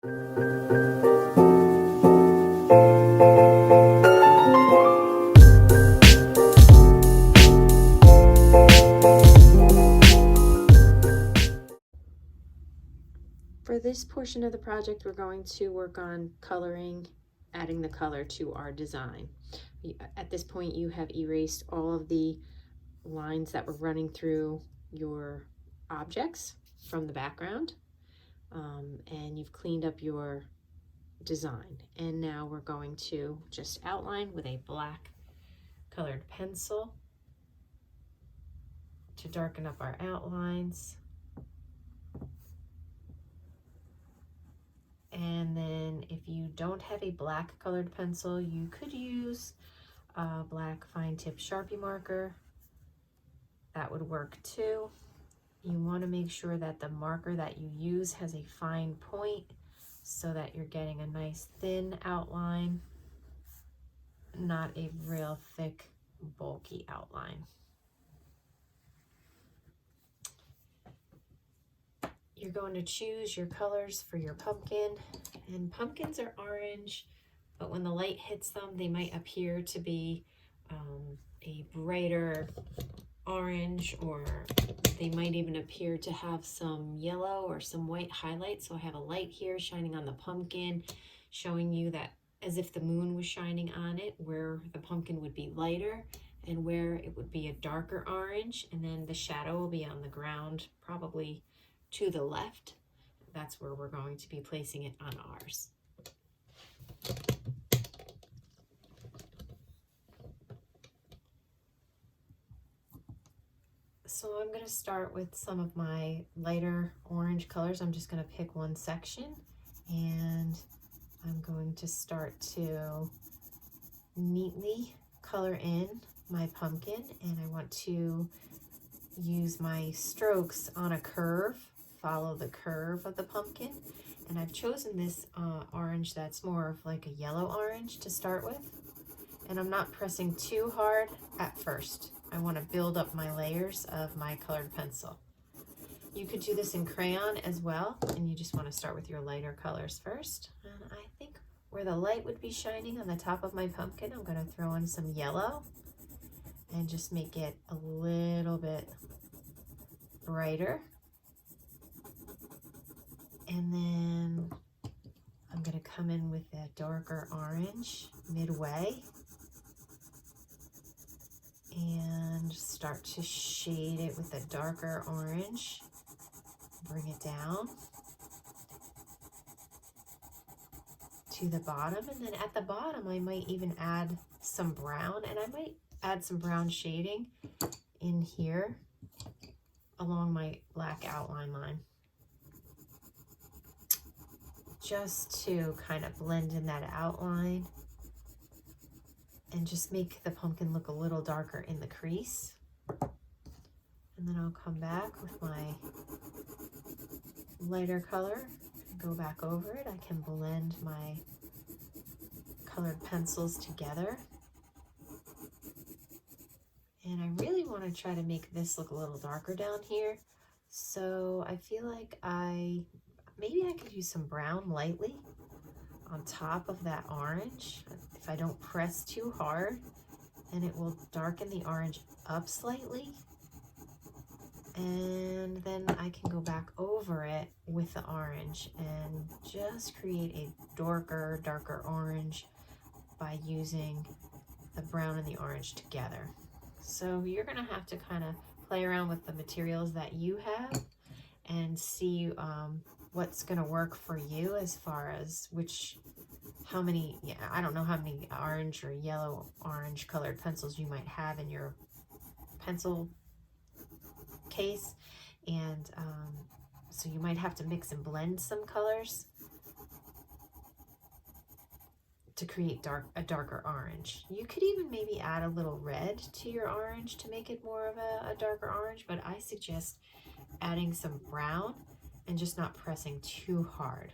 For this portion of the project, we're going to work on coloring, adding the color to our design. At this point, you have erased all of the lines that were running through your objects from the background, and you've cleaned up your design. And now we're going to just outline with a black colored pencil to darken up our outlines. And then if you don't have a black colored pencil, you could use a black fine tip Sharpie marker. That would work too. You want to make sure that the marker that you use has a fine point so that you're getting a nice thin outline, not a real thick, bulky outline. You're going to choose your colors for your pumpkin, and pumpkins are orange, but when the light hits them, they might appear to be a brighter orange, or they might even appear to have some yellow or some white highlights. So I have a light here shining on the pumpkin, showing you that as if the moon was shining on it, where the pumpkin would be lighter and where it would be a darker orange, and then the shadow will be on the ground, probably to the left. That's where we're going to be placing it on ours. So I'm going to start with some of my lighter orange colors. I'm just going to pick one section, and I'm going to start to neatly color in my pumpkin, and I want to use my strokes on a curve, follow the curve of the pumpkin. And I've chosen this orange that's more of like a yellow orange to start with. And I'm not pressing too hard at first. I want to build up my layers of my colored pencil. You could do this in crayon as well, and you just want to start with your lighter colors first. And I think where the light would be shining on the top of my pumpkin, I'm going to throw in some yellow and just make it a little bit brighter. And then I'm going to come in with a darker orange midway and start to shade it with a darker orange. Bring it down to the bottom, and then at the bottom I might even add some brown, and I might add some brown shading in here along my black outline line, just to kind of blend in that outline and just make the pumpkin look a little darker in the crease. And then I'll come back with my lighter color, go back over it. I can blend my colored pencils together. And I really want to try to make this look a little darker down here. So I feel like maybe I could use some brown lightly on top of that orange if I don't press too hard, and it will darken the orange up slightly. And then I can go back over it with the orange and just create a darker orange by using the brown and the orange together. So you're going to have to kind of play around with the materials that you have and see what's going to work for you as far as how many, I don't know how many orange or yellow orange colored pencils you might have in your pencil case. And so you might have to mix and blend some colors to create a darker orange. You could even maybe add a little red to your orange to make it more of a darker orange, but I suggest adding some brown and just not pressing too hard.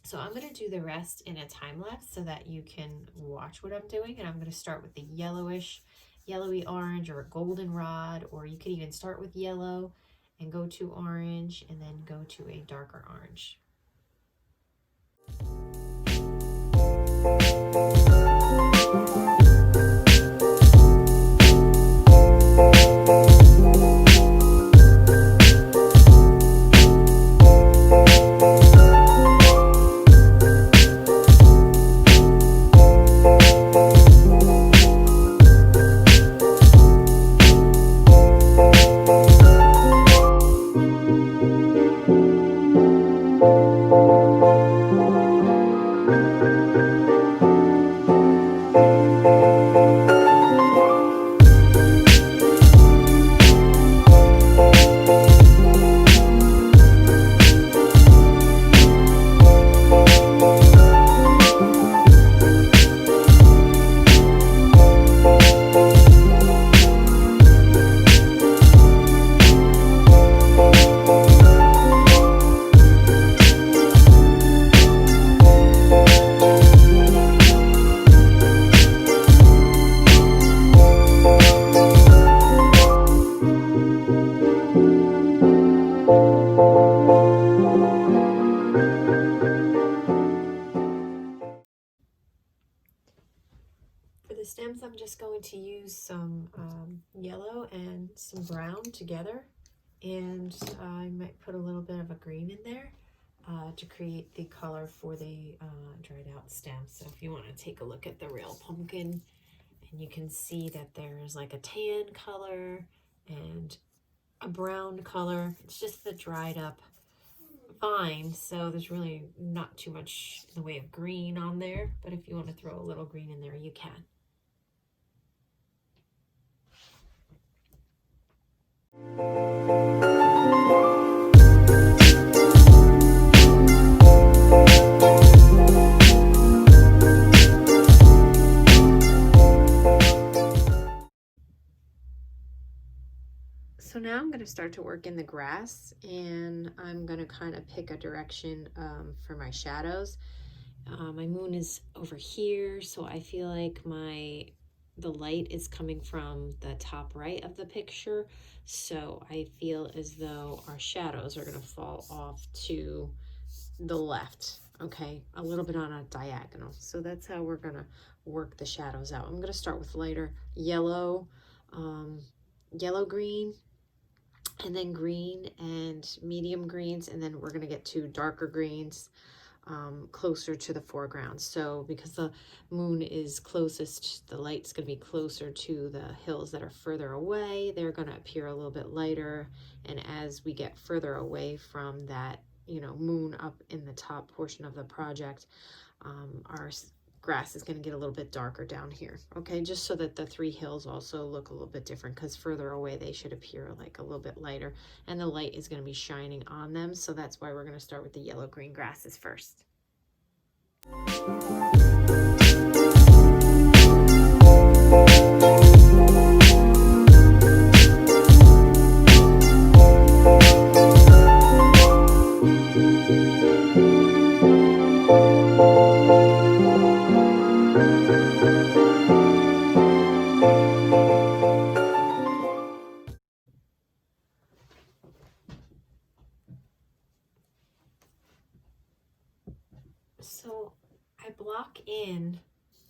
So I'm going to do the rest in a time lapse so that you can watch what I'm doing. And I'm going to start with the yellowy orange or a goldenrod, or you could even start with yellow and go to orange and then go to a darker orange. For the stems, I'm just going to use some yellow and some brown together, and I might put a little bit of a green in there to create the color for the dried out stem. So if you want to take a look at the real pumpkin, and you can see that there's like a tan color and a brown color. It's just the dried up vine, so there's really not too much in the way of green on there, but if you want to throw a little green in there, you can. So now I'm going to start to work in the grass, and I'm going to kind of pick a direction for my shadows. My moon is over here, so I feel like the light is coming from the top right of the picture, so I feel as though our shadows are going to fall off to the left, okay, a little bit on a diagonal. So that's how we're going to work the shadows out. I'm going to start with lighter yellow, green, and then green and medium greens, and then we're going to get to darker greens closer to the foreground. So because the moon is closest, the light's going to be closer to the hills that are further away. They're going to appear a little bit lighter, and as we get further away from that, you know, moon up in the top portion of the project, our grass is going to get a little bit darker down here, okay, just so that the three hills also look a little bit different, because further away they should appear like a little bit lighter, and the light is going to be shining on them. So that's why we're going to start with the yellow green grasses first. So I block in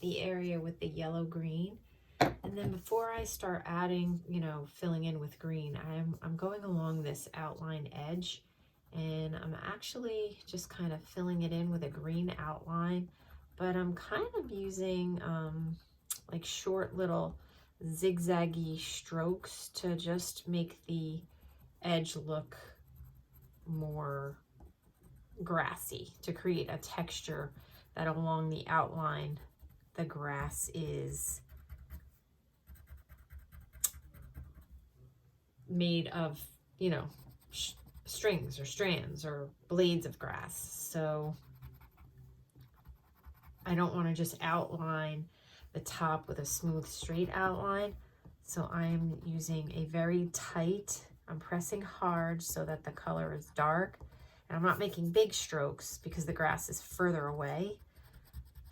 the area with the yellow green, and then before I start adding, you know, filling in with green, I'm going along this outline edge, and I'm actually just kind of filling it in with a green outline, but I'm kind of using like short little zigzaggy strokes to just make the edge look more grassy, to create a texture that along the outline the grass is made of, you know, strings or strands or blades of grass. So I don't want to just outline the top with a smooth straight outline, so I'm using a very tight, I'm pressing hard so that the color is dark, and I'm not making big strokes because the grass is further away,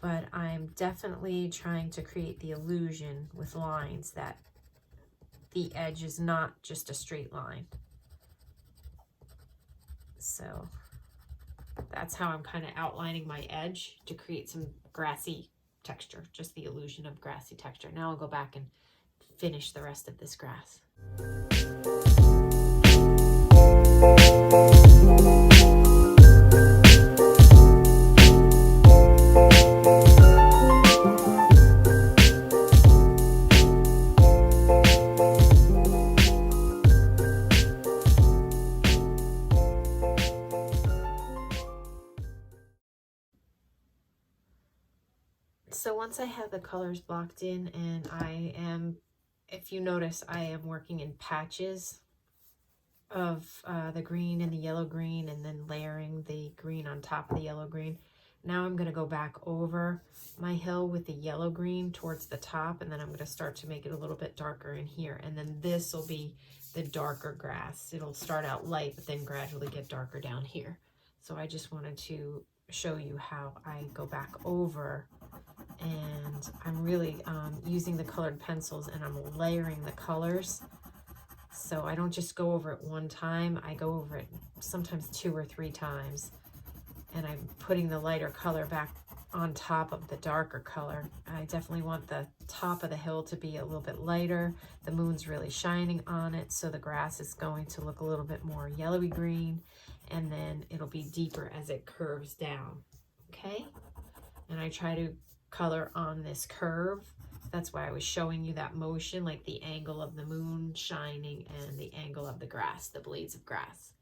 but I'm definitely trying to create the illusion with lines that the edge is not just a straight line. So that's how I'm kind of outlining my edge to create some grassy texture, just the illusion of grassy texture. Now I'll go back and finish the rest of this grass. So once I have the colors blocked in, and I am, if you notice, I am working in patches of the green and the yellow green, and then layering the green on top of the yellow green. Now I'm going to go back over my hill with the yellow green towards the top, and then I'm going to start to make it a little bit darker in here. And then this will be the darker grass. It'll start out light, but then gradually get darker down here. So I just wanted to show you how I go back over, and I'm really using the colored pencils, and I'm layering the colors. So I don't just go over it one time, I go over it sometimes 2 or 3 times. And I'm putting the lighter color back on top of the darker color. I definitely want the top of the hill to be a little bit lighter. The moon's really shining on it, so the grass is going to look a little bit more yellowy green, and then it'll be deeper as it curves down, okay? And I try to color on this curve. That's why I was showing you that motion, like the angle of the moon shining and the angle of the grass, the blades of grass.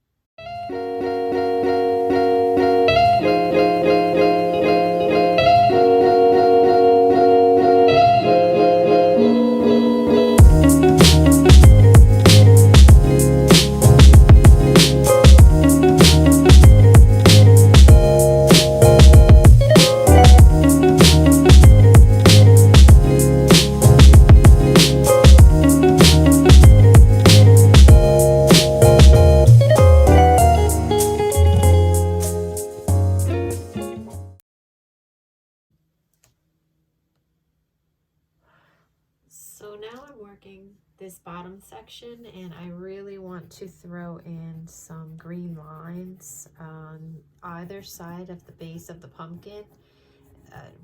So now I'm working this bottom section, and I really want to throw in some green lines on either side of the base of the pumpkin,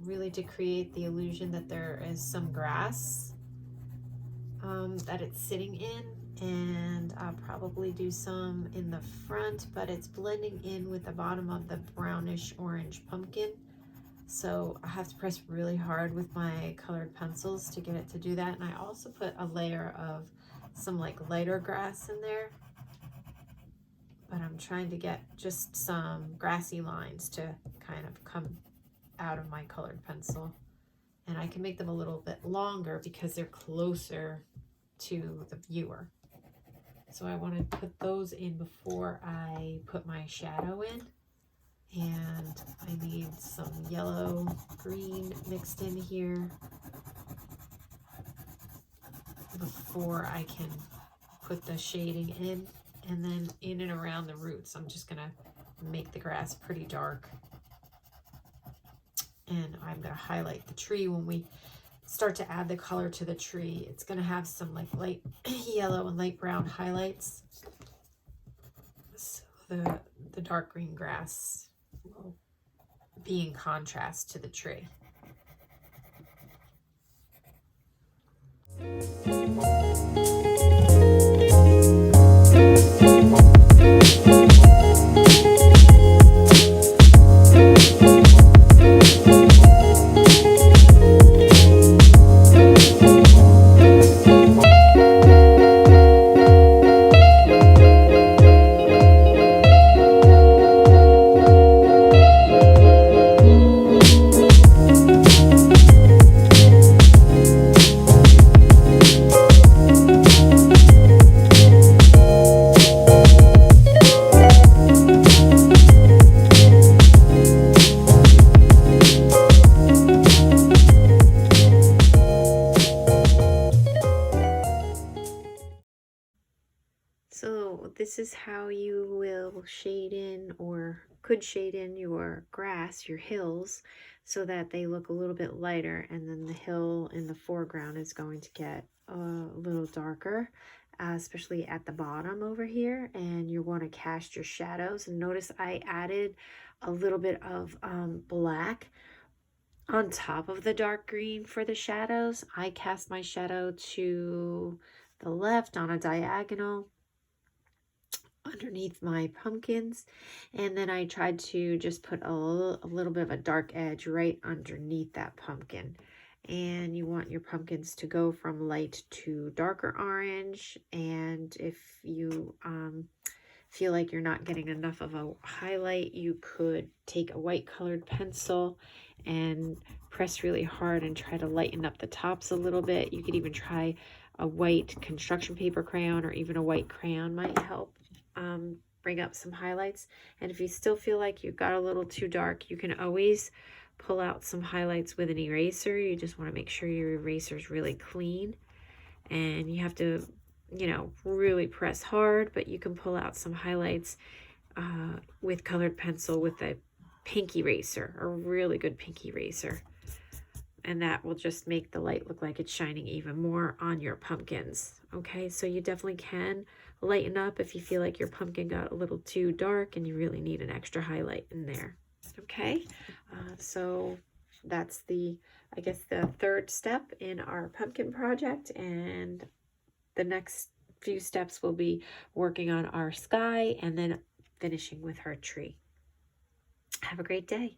really to create the illusion that there is some grass that it's sitting in. And I'll probably do some in the front, but it's blending in with the bottom of the brownish orange pumpkin. So I have to press really hard with my colored pencils to get it to do that. And I also put a layer of some like lighter grass in there, but I'm trying to get just some grassy lines to kind of come out of my colored pencil. And I can make them a little bit longer because they're closer to the viewer. So I want to put those in before I put my shadow in. And I need some yellow, green mixed in here before I can put the shading in. And then in and around the roots, I'm just gonna make the grass pretty dark. And I'm gonna highlight the tree when we start to add the color to the tree. It's gonna have some like light yellow and light brown highlights. So the dark green grass will be in contrast to the tree. So this is how you will shade in, or could shade in, your grass, your hills, so that they look a little bit lighter, and then the hill in the foreground is going to get a little darker, especially at the bottom over here. And you want to cast your shadows. And notice I added a little bit of black on top of the dark green for the shadows. I cast my shadow to the left on a diagonal underneath my pumpkins, and then I tried to just put a little bit of a dark edge right underneath that pumpkin. And you want your pumpkins to go from light to darker orange. And if you feel like you're not getting enough of a highlight, you could take a white colored pencil and press really hard and try to lighten up the tops a little bit. You could even try a white construction paper crayon, or even a white crayon might help bring up some highlights. And if you still feel like you got a little too dark, you can always pull out some highlights with an eraser. You just want to make sure your eraser is really clean, and you have to, you know, really press hard, but you can pull out some highlights with colored pencil with a pink eraser, a really good pink eraser. And that will just make the light look like it's shining even more on your pumpkins. Okay, so you definitely can lighten up if you feel like your pumpkin got a little too dark and you really need an extra highlight in there. Okay, so that's I guess the third step in our pumpkin project, and the next few steps will be working on our sky and then finishing with her tree. Have a great day.